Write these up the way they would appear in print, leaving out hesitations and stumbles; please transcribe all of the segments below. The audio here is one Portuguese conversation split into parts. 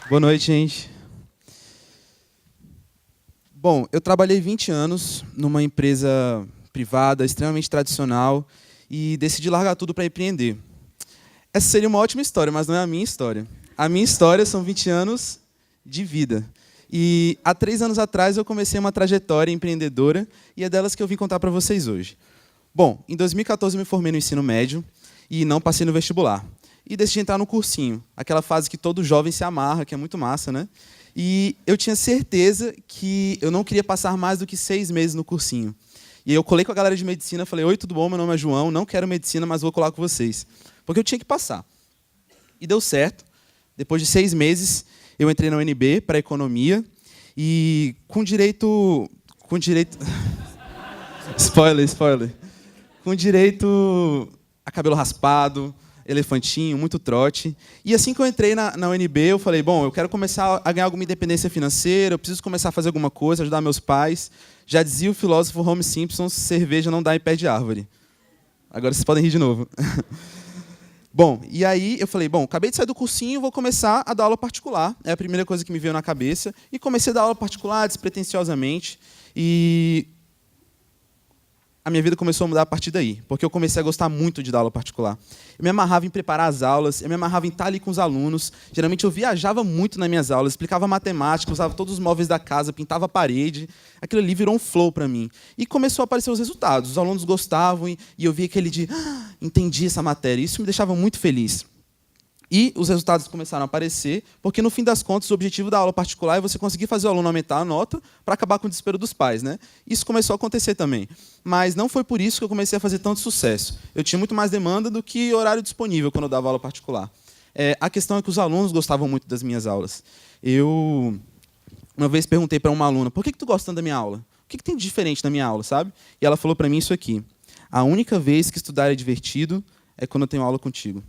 Boa noite, gente. Bom, eu trabalhei 20 anos numa empresa privada, extremamente tradicional, e decidi largar tudo para empreender. Essa seria uma ótima história, mas não é a minha história. A minha história são 20 anos de vida. E há 3 anos atrás eu comecei uma trajetória empreendedora, e é delas que eu vim contar para vocês hoje. Bom, em 2014 eu me formei no ensino médio e não passei no vestibular. E decidi entrar no cursinho, aquela fase que todo jovem se amarra, que é muito massa, né? E eu tinha certeza que eu não queria passar mais do que 6 meses no cursinho. E aí eu colei com a galera de medicina, falei: oi, tudo bom? Meu nome é João, não quero medicina, mas vou colar com vocês. Porque eu tinha que passar. E deu certo. Depois de 6 meses, eu entrei na UNB para economia e com direito... spoiler. Com direito a cabelo raspado, elefantinho, muito trote. E assim que eu entrei na UNB, eu falei: bom, eu quero começar a ganhar alguma independência financeira, eu preciso começar a fazer alguma coisa, ajudar meus pais. Já dizia o filósofo Homer Simpson: cerveja não dá em pé de árvore. Agora vocês podem rir de novo. Bom, e aí eu falei: bom, acabei de sair do cursinho, vou começar a dar aula particular. É a primeira coisa que me veio na cabeça. E comecei a dar aula particular despretensiosamente. E a minha vida começou a mudar a partir daí, porque eu comecei a gostar muito de dar aula particular. Eu me amarrava em preparar as aulas, eu me amarrava em estar ali com os alunos. Geralmente eu viajava muito nas minhas aulas, explicava matemática, usava todos os móveis da casa, pintava a parede. Aquilo ali virou um flow para mim. E começou a aparecer os resultados. Os alunos gostavam e eu via aquele de entendi essa matéria. Isso me deixava muito feliz. E os resultados começaram a aparecer, porque, no fim das contas, o objetivo da aula particular é você conseguir fazer o aluno aumentar a nota para acabar com o desespero dos pais, né? Isso começou a acontecer também. Mas não foi por isso que eu comecei a fazer tanto sucesso. Eu tinha muito mais demanda do que horário disponível quando eu dava aula particular. A questão é que os alunos gostavam muito das minhas aulas. Eu, uma vez, perguntei para uma aluna: por que tu gosta tanto da minha aula? O que tem de diferente na minha aula, sabe? E ela falou para mim isso aqui: a única vez que estudar é divertido é quando eu tenho aula contigo.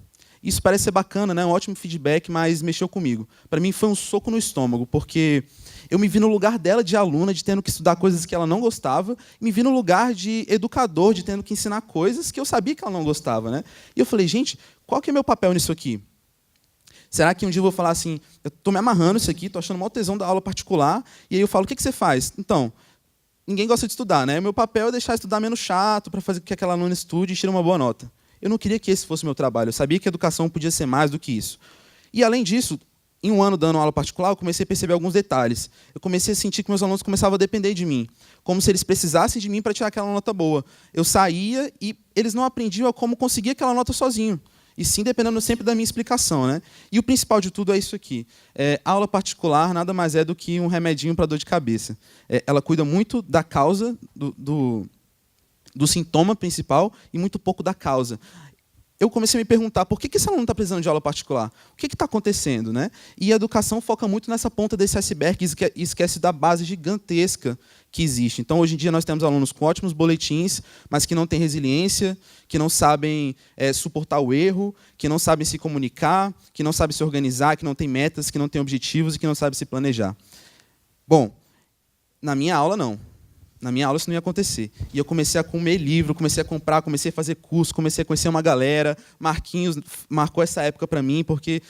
Isso parece ser bacana, né? Um ótimo feedback, mas mexeu comigo. Para mim foi um soco no estômago, porque eu me vi no lugar dela de aluna, de tendo que estudar coisas que ela não gostava, e me vi no lugar de educador, de tendo que ensinar coisas que eu sabia que ela não gostava, né? E eu falei: gente, qual que é meu papel nisso aqui? Será que um dia eu vou falar assim: eu estou me amarrando isso aqui, estou achando maior tesão da aula particular, e aí eu falo: o que você faz? Então, ninguém gosta de estudar, né? O meu papel é deixar estudar menos chato, para fazer com que aquela aluna estude e tire uma boa nota. Eu não queria que esse fosse o meu trabalho. Eu sabia que a educação podia ser mais do que isso. E, além disso, em um ano dando aula particular, eu comecei a perceber alguns detalhes. Eu comecei a sentir que meus alunos começavam a depender de mim, como se eles precisassem de mim para tirar aquela nota boa. Eu saía e eles não aprendiam a como conseguir aquela nota sozinho, e sim dependendo sempre da minha explicação, né? E o principal de tudo é isso aqui. A aula particular nada mais é do que um remedinho para dor de cabeça. Ela cuida muito da causa do sintoma principal e muito pouco da causa. Eu comecei a me perguntar: por que esse aluno está precisando de aula particular? O que está acontecendo, né? E a educação foca muito nessa ponta desse iceberg e esquece da base gigantesca que existe. Então, hoje em dia, nós temos alunos com ótimos boletins, mas que não têm resiliência, que não sabem suportar o erro, que não sabem se comunicar, que não sabem se organizar, que não têm metas, que não têm objetivos e que não sabem se planejar. Bom, na minha aula, não. Na minha aula isso não ia acontecer. E eu comecei a comer livro, comecei a comprar, comecei a fazer curso, comecei a conhecer uma galera. Marquinhos marcou essa época para mim, porque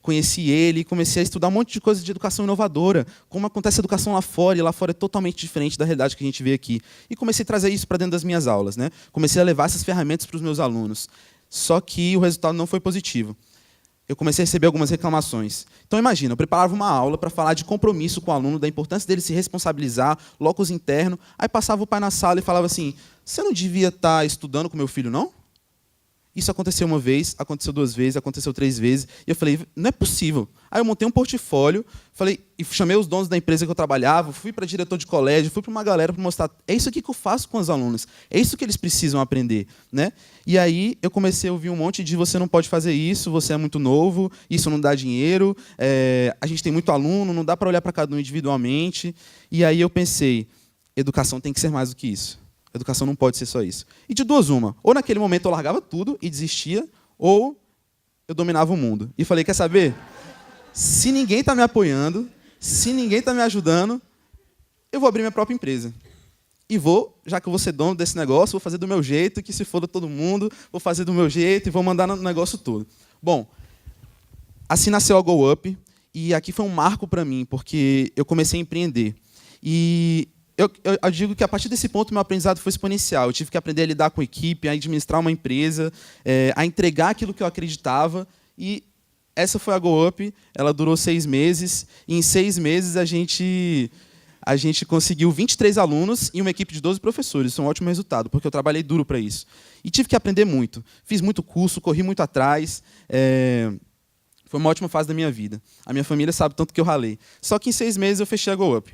conheci ele e comecei a estudar um monte de coisa de educação inovadora, como acontece a educação lá fora, e lá fora é totalmente diferente da realidade que a gente vê aqui. E comecei a trazer isso para dentro das minhas aulas, né? Comecei a levar essas ferramentas para os meus alunos. Só que o resultado não foi positivo. Eu comecei a receber algumas reclamações. Então, imagina, eu preparava uma aula para falar de compromisso com o aluno, da importância dele se responsabilizar, locus interno. Aí passava o pai na sala e falava assim: você não devia estar estudando com meu filho, não? Isso aconteceu uma vez, aconteceu 2 vezes, aconteceu 3 vezes. E eu falei: não é possível. Aí eu montei um portfólio, e chamei os donos da empresa que eu trabalhava, fui para diretor de colégio, fui para uma galera para mostrar: é isso aqui que eu faço com os alunos, é isso que eles precisam aprender, né? E aí eu comecei a ouvir um monte de: você não pode fazer isso, você é muito novo, isso não dá dinheiro, a gente tem muito aluno, não dá para olhar para cada um individualmente. E aí eu pensei: educação tem que ser mais do que isso. Educação não pode ser só isso. E de duas uma: ou naquele momento eu largava tudo e desistia, ou eu dominava o mundo. E falei: quer saber? Se ninguém está me apoiando, se ninguém está me ajudando, eu vou abrir minha própria empresa. E vou, já que eu vou ser dono desse negócio, vou fazer do meu jeito, que se foda todo mundo, vou fazer do meu jeito e vou mandar no negócio todo. Bom, assim nasceu a GoUp. E aqui foi um marco para mim, porque eu comecei a empreender. E eu digo que, a partir desse ponto, meu aprendizado foi exponencial. Eu tive que aprender a lidar com equipe, a administrar uma empresa, a entregar aquilo que eu acreditava. E essa foi a GoUp. Ela durou 6 meses. E em 6 meses, a gente conseguiu 23 alunos e uma equipe de 12 professores. Isso é um ótimo resultado, porque eu trabalhei duro para isso. E tive que aprender muito. Fiz muito curso, corri muito atrás. Foi uma ótima fase da minha vida. A minha família sabe tanto que eu ralei. Só que em 6 meses eu fechei a GoUp.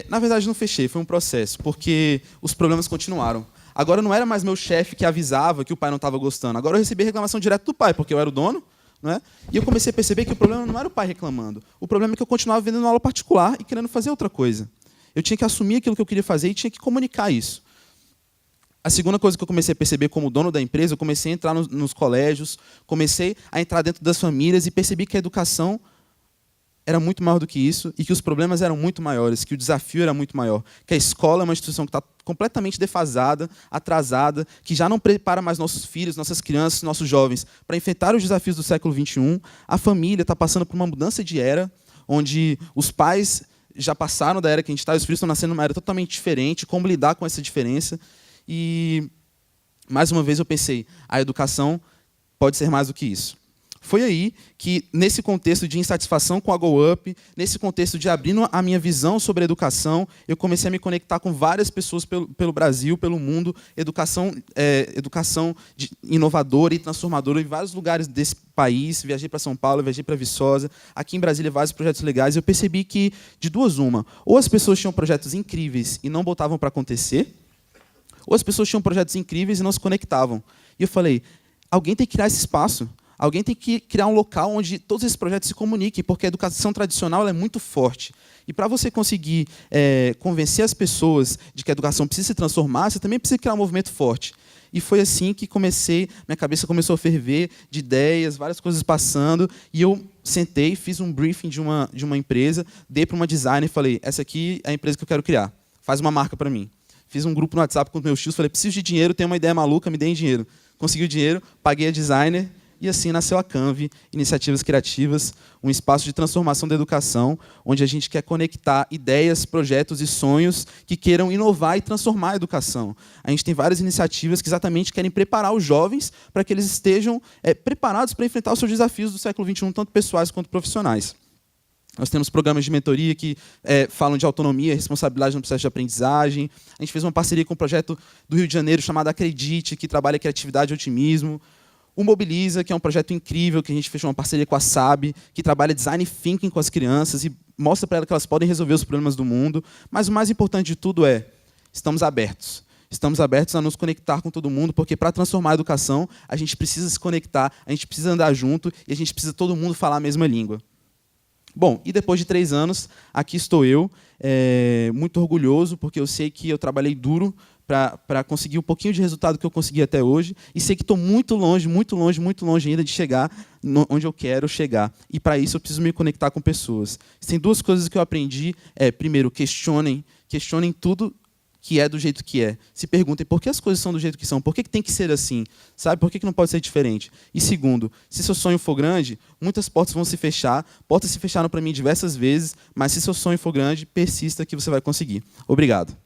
Na verdade, não fechei, foi um processo, porque os problemas continuaram. Agora não era mais meu chefe que avisava que o pai não estava gostando. Agora eu recebi reclamação direto do pai, porque eu era o dono, né? E eu comecei a perceber que o problema não era o pai reclamando. O problema é que eu continuava vendendo aula particular e querendo fazer outra coisa. Eu tinha que assumir aquilo que eu queria fazer e tinha que comunicar isso. A segunda coisa que eu comecei a perceber como dono da empresa, eu comecei a entrar nos colégios, comecei a entrar dentro das famílias e percebi que a educação era muito maior do que isso e que os problemas eram muito maiores, que o desafio era muito maior, que a escola é uma instituição que está completamente defasada, atrasada, que já não prepara mais nossos filhos, nossas crianças, nossos jovens para enfrentar os desafios do século XXI. A família está passando por uma mudança de era, onde os pais já passaram da era que a gente está, e os filhos estão nascendo numa era totalmente diferente, como lidar com essa diferença. E, mais uma vez, eu pensei, a educação pode ser mais do que isso. Foi aí que, nesse contexto de insatisfação com a GoUp, nesse contexto de abrindo a minha visão sobre a educação, eu comecei a me conectar com várias pessoas pelo Brasil, pelo mundo, educação inovadora e transformadora em vários lugares desse país. Viajei para São Paulo, viajei para Viçosa, aqui em Brasília vários projetos legais, e eu percebi que, de duas uma, ou as pessoas tinham projetos incríveis e não botavam para acontecer, ou as pessoas tinham projetos incríveis e não se conectavam. E eu falei, alguém tem que criar esse espaço. Alguém tem que criar um local onde todos esses projetos se comuniquem, porque a educação tradicional ela é muito forte. E para você conseguir convencer as pessoas de que a educação precisa se transformar, você também precisa criar um movimento forte. E foi assim que minha cabeça começou a ferver de ideias, várias coisas passando, e eu sentei, fiz um briefing de uma empresa, dei para uma designer e falei, essa aqui é a empresa que eu quero criar, faz uma marca para mim. Fiz um grupo no WhatsApp com meus tios, falei, preciso de dinheiro, tenho uma ideia maluca, me deem dinheiro. Consegui o dinheiro, paguei a designer, e assim nasceu a Canve, Iniciativas Criativas, um espaço de transformação da educação, onde a gente quer conectar ideias, projetos e sonhos que queiram inovar e transformar a educação. A gente tem várias iniciativas que exatamente querem preparar os jovens para que eles estejam preparados para enfrentar os seus desafios do século XXI, tanto pessoais quanto profissionais. Nós temos programas de mentoria que falam de autonomia e responsabilidade no processo de aprendizagem. A gente fez uma parceria com um projeto do Rio de Janeiro chamado Acredite, que trabalha criatividade e otimismo. O Mobiliza, que é um projeto incrível, que a gente fechou uma parceria com a SAB, que trabalha design thinking com as crianças e mostra para elas que elas podem resolver os problemas do mundo. Mas o mais importante de tudo estamos abertos. Estamos abertos a nos conectar com todo mundo, porque para transformar a educação, a gente precisa se conectar, a gente precisa andar junto e a gente precisa todo mundo falar a mesma língua. Bom, e depois de 3 anos, aqui estou eu, muito orgulhoso, porque eu sei que eu trabalhei duro para conseguir um pouquinho de resultado que eu consegui até hoje, e sei que estou muito longe, muito longe, muito longe ainda de chegar onde eu quero chegar. E, para isso, eu preciso me conectar com pessoas. Tem 2 coisas que eu aprendi. Primeiro, questionem tudo que é do jeito que é. Se perguntem por que as coisas são do jeito que são, por que tem que ser assim, sabe? Por que não pode ser diferente? E segundo, se seu sonho for grande, muitas portas vão se fechar, portas se fecharam para mim diversas vezes, mas se seu sonho for grande, persista que você vai conseguir. Obrigado.